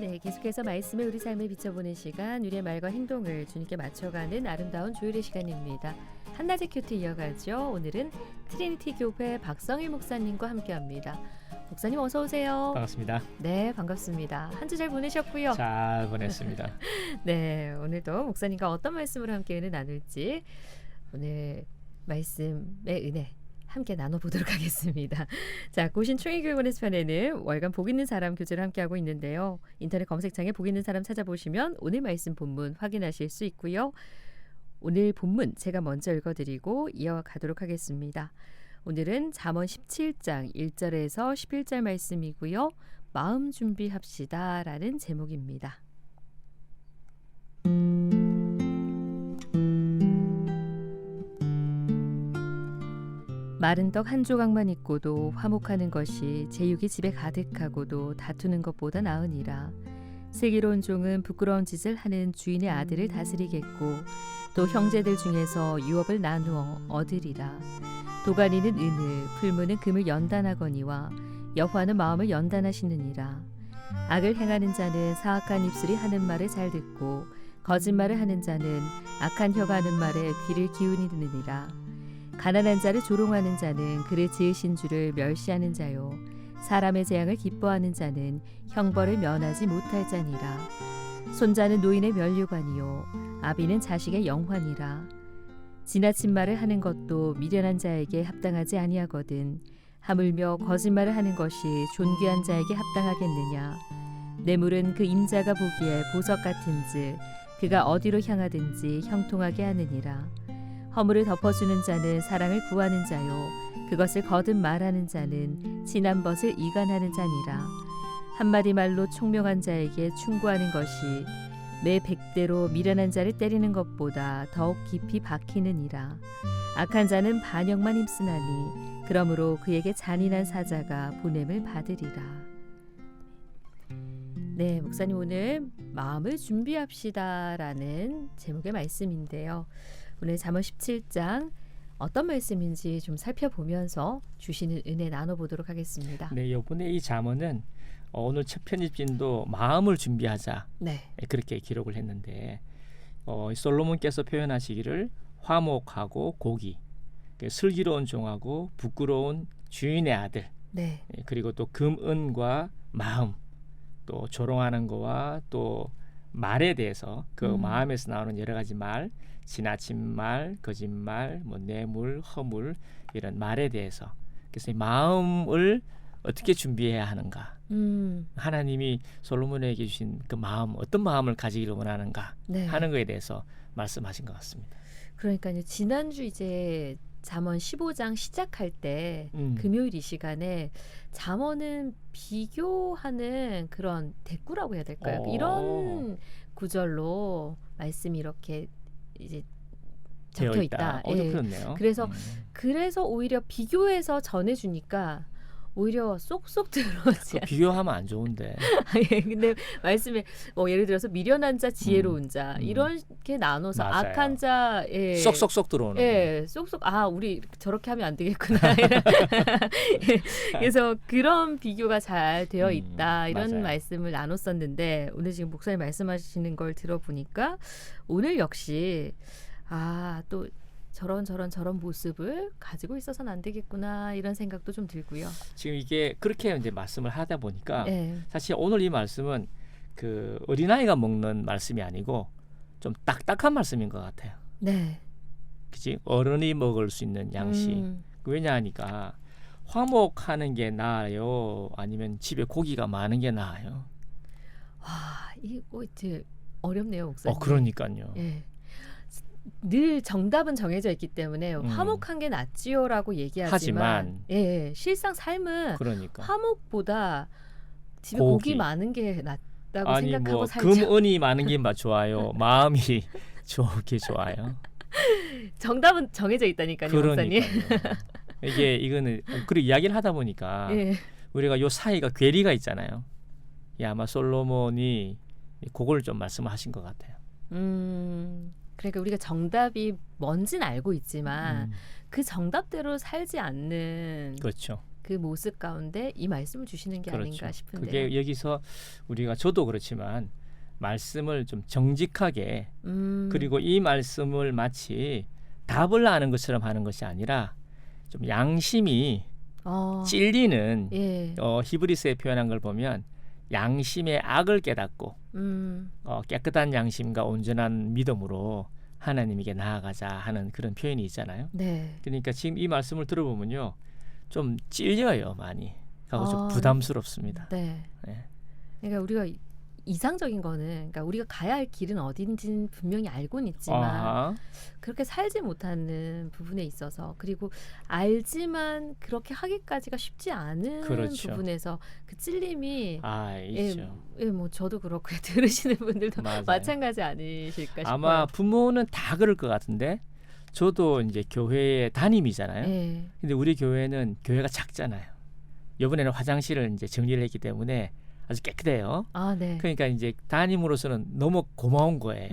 네, 계속해서 말씀에 우리 삶을 비춰보는 시간, 우리의 말과 행동을 주님께 맞춰가는 아름다운 조율의 시간입니다. 한낮의 큐트 이어가죠. 오늘은 트리니티 교회 박성일 목사님과 함께합니다. 목사님 어서 오세요. 반갑습니다. 네, 반갑습니다. 한 주 잘 보내셨고요. 잘 보냈습니다. 네, 오늘도 목사님과 어떤 말씀으로 함께 은혜 나눌지 오늘 말씀의 은혜 함께 나눠보도록 하겠습니다. 자, 고신 총회교육원에서 편에는 월간 복 있는 사람 교재를 함께하고 있는데요. 인터넷 검색창에 복 있는 사람 찾아보시면 오늘 말씀 본문 확인하실 수 있고요. 오늘 본문 제가 먼저 읽어드리고 이어가도록 하겠습니다. 오늘은 잠언 17장 1절에서 11절 말씀이고요. 마음 준비합시다 라는 제목입니다. 마른 떡 한 조각만 있고도 화목하는 것이 제육이 집에 가득하고도 다투는 것보다 나으니라. 슬기로운 종은 부끄러운 짓을 하는 주인의 아들을 다스리겠고 또 형제들 중에서 유업을 나누어 얻으리라. 도가니는 은을, 풀무는 금을 연단하거니와 여호와는 마음을 연단하시느니라. 악을 행하는 자는 사악한 입술이 하는 말을 잘 듣고 거짓말을 하는 자는 악한 혀가 하는 말에 귀를 기울이느니라. 가난한 자를 조롱하는 자는 그를 지으신 주를 멸시하는 자요. 사람의 재앙을 기뻐하는 자는 형벌을 면하지 못할 자니라. 손자는 노인의 면류관이요 아비는 자식의 영환이라. 지나친 말을 하는 것도 미련한 자에게 합당하지 아니하거든. 하물며 거짓말을 하는 것이 존귀한 자에게 합당하겠느냐. 뇌물은 그 임자가 보기에 보석 같은즉 그가 어디로 향하든지 형통하게 하느니라. 허물을 덮어주는 자는 사랑을 구하는 자요 그것을 거듭 말하는 자는 지난 벗을 이간하는 자니라. 한마디 말로 총명한 자에게 충고하는 것이 매 100대로 미련한 자를 때리는 것보다 더욱 깊이 박히느니라. 악한 자는 반역만 힘쓰나니 그러므로 그에게 잔인한 사자가 보냄을 받으리라. 네, 목사님 오늘 마음을 준비합시다 라는 제목의 말씀인데요. 오늘 잠언 17장 어떤 말씀인지 좀 살펴보면서 주시는 은혜 나눠보도록 하겠습니다. 네, 이번에 이 잠언은 오늘 첫 편집진도 마음을 준비하자 네. 그렇게 기록을 했는데 솔로몬께서 표현하시기를 화목하고 고기, 슬기로운 종하고 부끄러운 주인의 아들, 네. 그리고 또 금은과 마음, 또 조롱하는 거와 또 말에 대해서 그 마음에서 나오는 여러 가지 말, 지나친 말, 거짓말, 뭐 뇌물, 허물 이런 말에 대해서 그래서 이 마음을 어떻게 준비해야 하는가, 하나님이 솔로몬에게 주신 그 마음 어떤 마음을 가지기를 원하는가 네. 하는 것에 대해서 말씀하신 것 같습니다. 그러니까요. 지난주 이제 잠언 15장 시작할 때 금요일 이 시간에 잠언은 비교하는 그런 대꾸라고 해야 될까요? 이런 구절로 말씀이 이렇게 이제 적혀 있다. 예. 그렇네요. 그래서 오히려 비교해서 전해주니까 오히려 쏙쏙 들어오지. 비교하면 안 좋은데. 예, 근데 말씀에 예를 들어서 미련한 자, 지혜로운 자 이렇게 나눠서 맞아요. 악한 자, 예, 쏙쏙쏙 들어오는. 예, 쏙쏙 우리 저렇게 하면 안 되겠구나. 그래서 그런 비교가 잘 되어 있다 이런 맞아요. 말씀을 나눴었는데 오늘 지금 목사님 말씀하시는 걸 들어보니까 오늘 역시 또 저런 모습을 가지고 있어서는 안 되겠구나 이런 생각도 좀 들고요. 지금 이게 그렇게 이제 말씀을 하다 보니까 네. 사실 오늘 이 말씀은 그 어린아이가 먹는 말씀이 아니고 좀 딱딱한 말씀인 것 같아요. 네. 그치? 어른이 먹을 수 있는 양식. 왜냐하니까 화목하는 게 나아요? 아니면 집에 고기가 많은 게 나아요? 이거 이제 어렵네요, 목사님. 그러니까요. 예. 늘 정답은 정해져 있기 때문에 화목한 게 낫지요라고 얘기하지만 예, 실상 삶은 그러니까. 화목보다 집에 고기 많은 게 낫다고 생각하고 살죠. 금은이 많은 게 좋아요. 마음이 좋게 좋아요. 정답은 정해져 있다니까요, 목사님. 이거는 그리고 이야기를 하다 보니까 예. 우리가 요 사이가 괴리가 있잖아요. 아마 솔로몬이 그걸 좀 말씀하신 것 같아요. 그러니까 우리가 정답이 뭔지는 알고 있지만 그 정답대로 살지 않는 그렇죠. 그 모습 가운데 이 말씀을 주시는 게 아닌가 싶은데요. 그게 여기서 우리가 저도 그렇지만 말씀을 좀 정직하게 그리고 이 말씀을 마치 답을 아는 것처럼 하는 것이 아니라 좀 양심이 찔리는 예. 히브리서에 표현한 걸 보면 양심의 악을 깨닫고 깨끗한 양심과 온전한 믿음으로 하나님에게 나아가자 하는 그런 표현이 있잖아요. 네. 그러니까 지금 이 말씀을 들어보면요. 좀 찔려요 많이. 하고 좀 부담스럽습니다. 네. 네. 그러니까 우리가 이상적인 거는 그러니까 우리가 가야 할 길은 어딘지는 분명히 알고는 있지만 아하. 그렇게 살지 못하는 부분에 있어서 그리고 알지만 그렇게 하기까지가 쉽지 않은 그렇죠. 부분에서 그 찔림이 있죠. 뭐 저도 그렇고 들으시는 분들도 맞아요. 마찬가지 아니실까 싶어요. 아마 부모는 다 그럴 것 같은데 저도 이제 교회의 담임이잖아요. 예. 근데 우리 교회는 교회가 작잖아요. 이번에는 화장실을 이제 정리를 했기 때문에 아주 깨끗해요. 아, 네. 그러니까 이제 담임으로서는 너무 고마운 거예요.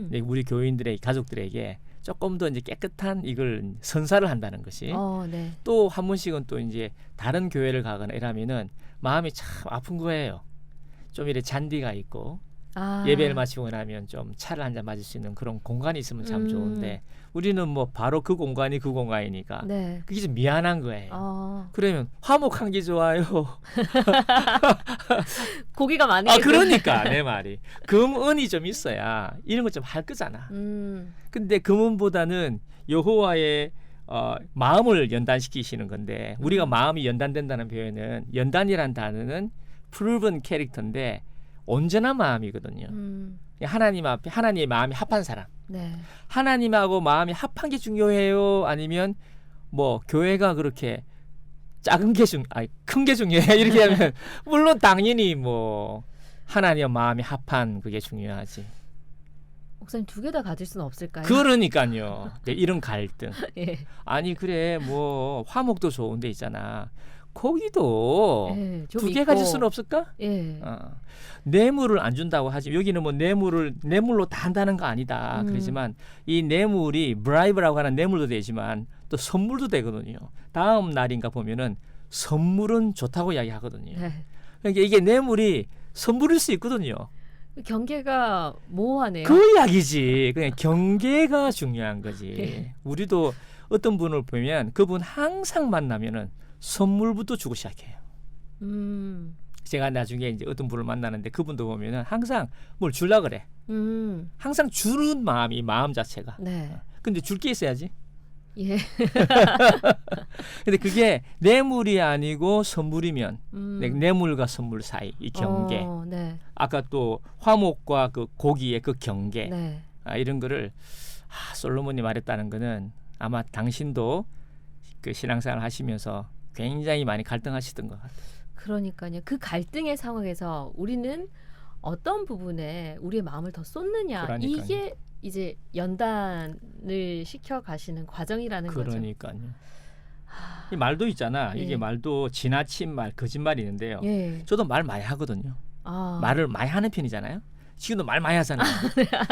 네, 우리 교인들의 가족들에게 조금 더 이제 깨끗한 이걸 선사를 한다는 것이 네. 또 한 번씩은 또 이제 다른 교회를 가거나 이러면은 마음이 참 아픈 거예요. 좀 이래 잔디가 있고 예배를 마치고 나면 좀 차를 한잔 마실 수 있는 그런 공간이 있으면 참 좋은데 우리는 뭐 바로 그 공간이 그 공간이니까 네. 그게 좀 미안한 거예요. 그러면 화목한 게 좋아요. 고기가 많은 게 그러니까 내 말이 금은이 좀 있어야 이런 거 좀 할 거잖아. 근데 금은보다는 여호와의 마음을 연단시키시는 건데 우리가 마음이 연단된다는 표현은 연단이란 단어는 proven 캐릭터인데 온전한 마음이거든요. 하나님 앞에 하나님의 마음이 합한 사람. 네. 하나님하고 마음이 합한 게 중요해요? 아니면 뭐 교회가 그렇게 작은 게 큰 게 중요해? 이렇게 하면 물론 당연히 뭐 하나님과 마음이 합한 그게 중요하지. 목사님 두 개 다 가질 수는 없을까요? 그러니까요. 이런 갈등. 예. 아니 그래 뭐 화목도 좋은데 있잖아. 고기도 예, 좀 두 개 있고. 가질 수는 없을까? 예. 뇌물을 안 준다고 하지 여기는 뭐 뇌물로 다 한다는 거 아니다. 그렇지만 이 뇌물이 브라이브라고 하는 뇌물도 되지만 또 선물도 되거든요. 다음 날인가 보면은 선물은 좋다고 이야기하거든요. 네. 그러니까 이게 뇌물이 선물일 수 있거든요. 경계가 모호하네요. 그 이야기지. 그냥 경계가 중요한 거지. 예. 우리도 어떤 분을 보면 그분 항상 만나면은 선물부터 주고 시작해요. 제가 나중에 이제 어떤 분을 만나는데 그분도 보면은 항상 뭘 줄라 그래. 항상 주는 마음이 마음 자체가. 네. 근데 줄 게 있어야지. 예. 근데 그게 뇌물이 아니고 선물이면 뇌물과 선물 사이 이 경계. 네. 아까 또 화목과 그 고기의 그 경계. 네. 이런 거를 솔로몬이 말했다는 거는 아마 당신도 그 신앙생활 하시면서 굉장히 많이 갈등하시던 것 같아요. 그러니까요. 그 갈등의 상황에서 우리는 어떤 부분에 우리의 마음을 더 쏟느냐. 그러니까요. 이게 이제 연단을 시켜 가시는 과정이라는 거죠. 그러니까요. 이 말도 있잖아. 예. 이게 말도 지나친 말, 거짓말이 있는데요. 예. 저도 말 많이 하거든요. 말을 많이 하는 편이잖아요. 지금도 말 많이 하잖아요.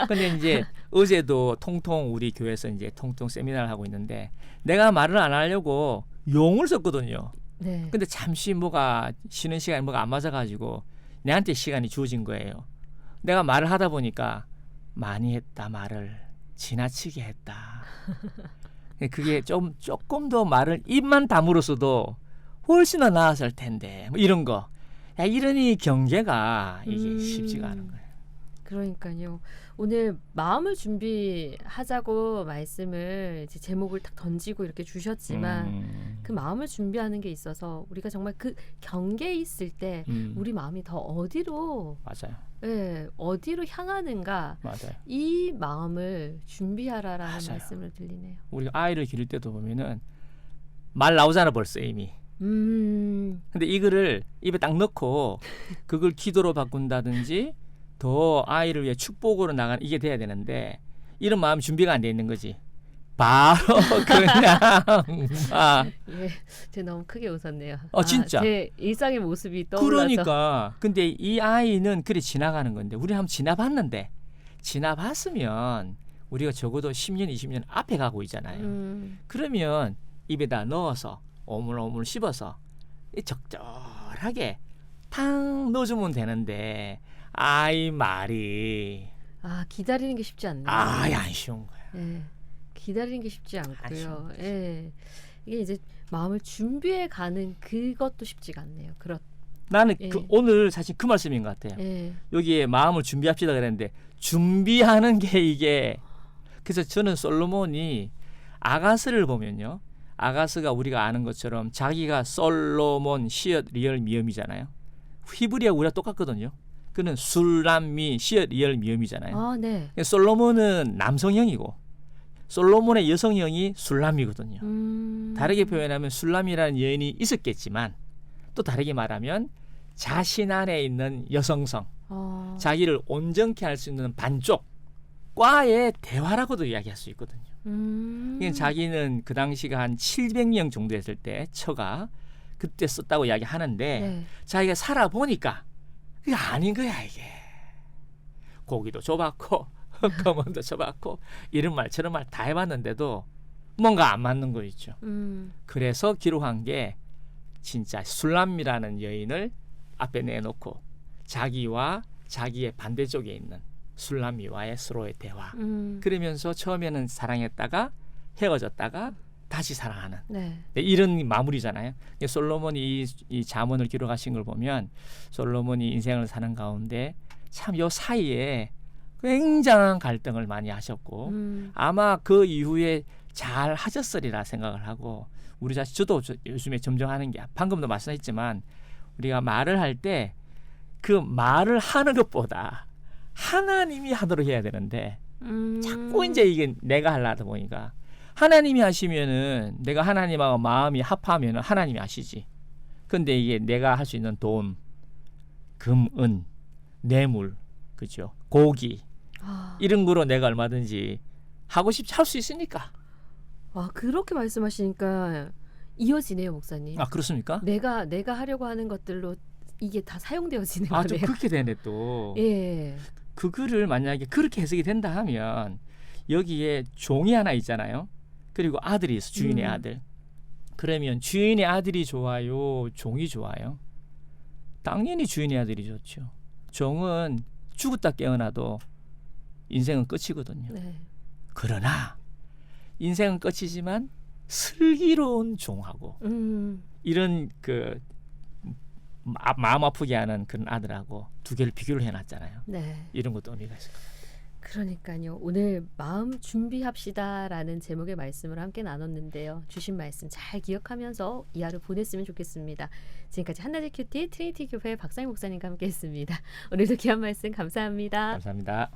근데 이제 어제도 통통 우리 교회에서 이제 통통 세미나를 하고 있는데 내가 말을 안 하려고 용을 썼거든요. 네. 근데 잠시 뭐가 쉬는 시간이 뭐가 안 맞아가지고 내한테 시간이 주어진 거예요. 내가 말을 하다 보니까 많이 했다 말을 지나치게 했다. 그게 조금 더 말을 입만 다물었어도 훨씬 더 나았을 텐데 뭐 이런 거. 야, 이러니 경계가 이게 쉽지가 않은 거예요. 그러니까요. 오늘 마음을 준비하자고 말씀을 이제 제목을 딱 던지고 이렇게 주셨지만 그 마음을 준비하는 게 있어서 우리가 정말 그 경계에 있을 때 우리 마음이 더 어디로 맞아요. 예, 어디로 향하는가 맞아요. 이 마음을 준비하라라는 맞아요. 말씀을 들리네요. 우리가 아이를 기를 때도 보면은 말 나오잖아 벌써 이미. 근데 이거를 입에 딱 넣고 그걸 기도로 바꾼다든지 더 아이를 위해 축복으로 나가는 이게 돼야 되는데 이런 마음 준비가 안 돼 있는 거지. 바로 그냥 예, 제가 너무 크게 웃었네요. 진짜. 제 일상의 모습이 떠올라서. 그러니까 근데 이 아이는 그래 지나가는 건데 우리 한번 지나봤는데 지나봤으면 우리가 적어도 10년 20년 앞에 가고 있잖아요. 그러면 입에다 넣어서 오물오물 씹어서 이 적절하게 탕 넣어주면 되는데 아이 말이 기다리는 게 쉽지 않네요. 안 쉬운 거야. 예. 기다리는 게 쉽지 않고요. 쉬운 거지. 예. 이게 이제 마음을 준비해 가는 그것도 쉽지가 않네요. 나는 예. 오늘 사실 그 말씀인 것 같아요. 예. 여기에 마음을 준비합시다 그랬는데 준비하는 게 이게 그래서 저는 솔로몬이 아가스를 보면요. 아가스가 우리가 아는 것처럼 자기가 솔로몬, 시엇, 리얼, 미음이잖아요. 히브리어 우리가 똑같거든요. 그는 술람미, 시엇, 리얼, 미음이잖아요. 네. 솔로몬은 남성형이고 솔로몬의 여성형이 술람이거든요. 다르게 표현하면 술람이라는 여인이 있었겠지만 또 다르게 말하면 자신 안에 있는 여성성, 자기를 온전케 할 수 있는 반쪽과의 대화라고도 이야기할 수 있거든요. 그러니까 자기는 그 당시가 한 700명 정도 했을 때 처가 그때 썼다고 이야기하는데 네. 자기가 살아보니까 그게 아닌 거야 이게. 고기도 줘봤고 검은도 줘봤고 이런 말 저런 말 다 해봤는데도 뭔가 안 맞는 거 있죠. 그래서 기록한 게 진짜 술람이라는 여인을 앞에 내놓고 자기와 자기의 반대쪽에 있는 술람이와의 서로의 대화. 그러면서 처음에는 사랑했다가 헤어졌다가 다시 사랑하는 네. 이런 마무리잖아요. 솔로몬이 이 잠언을 기록하신 걸 보면 솔로몬이 인생을 사는 가운데 참 요 사이에 굉장한 갈등을 많이 하셨고 아마 그 이후에 잘 하셨으리라 생각을 하고 우리 자신 저도 요즘에 점점 하는 게 방금도 말씀했지만 우리가 말을 할 때 그 말을 하는 것보다 하나님이 하도록 해야 되는데 자꾸 이제 이게 내가 하려다 보니까 하나님이 하시면은 내가 하나님하고 마음이 합하면은 하나님이 하시지. 근데 이게 내가 할 수 있는 돈, 금, 은, 뇌물, 그죠? 고기 이런 거로 내가 얼마든지 하고 싶지 할 수 있으니까. 그렇게 말씀하시니까 이어지네요, 목사님. 그렇습니까? 내가 하려고 하는 것들로 이게 다 사용되어지는 좀 거네요. 그렇게 되네 또. 예. 그거를 만약에 그렇게 해석이 된다 하면 여기에 종이 하나 있잖아요. 그리고 아들이 있어, 주인의 아들. 그러면 주인의 아들이 좋아요, 종이 좋아요? 당연히 주인의 아들이 좋죠. 종은 죽었다 깨어나도 인생은 끝이거든요. 네. 그러나 인생은 끝이지만 슬기로운 종하고 이런 그 마음 아프게 하는 그런 아들하고 두 개를 비교를 해놨잖아요. 네. 이런 것도 의미가 있을 것 같아요. 그러니까요. 오늘 마음 준비합시다라는 제목의 말씀을 함께 나눴는데요. 주신 말씀 잘 기억하면서 이 하루 보냈으면 좋겠습니다. 지금까지 한나제 큐티 트리니티 교회 박상희 목사님과 함께했습니다. 오늘도 귀한 말씀 감사합니다. 감사합니다.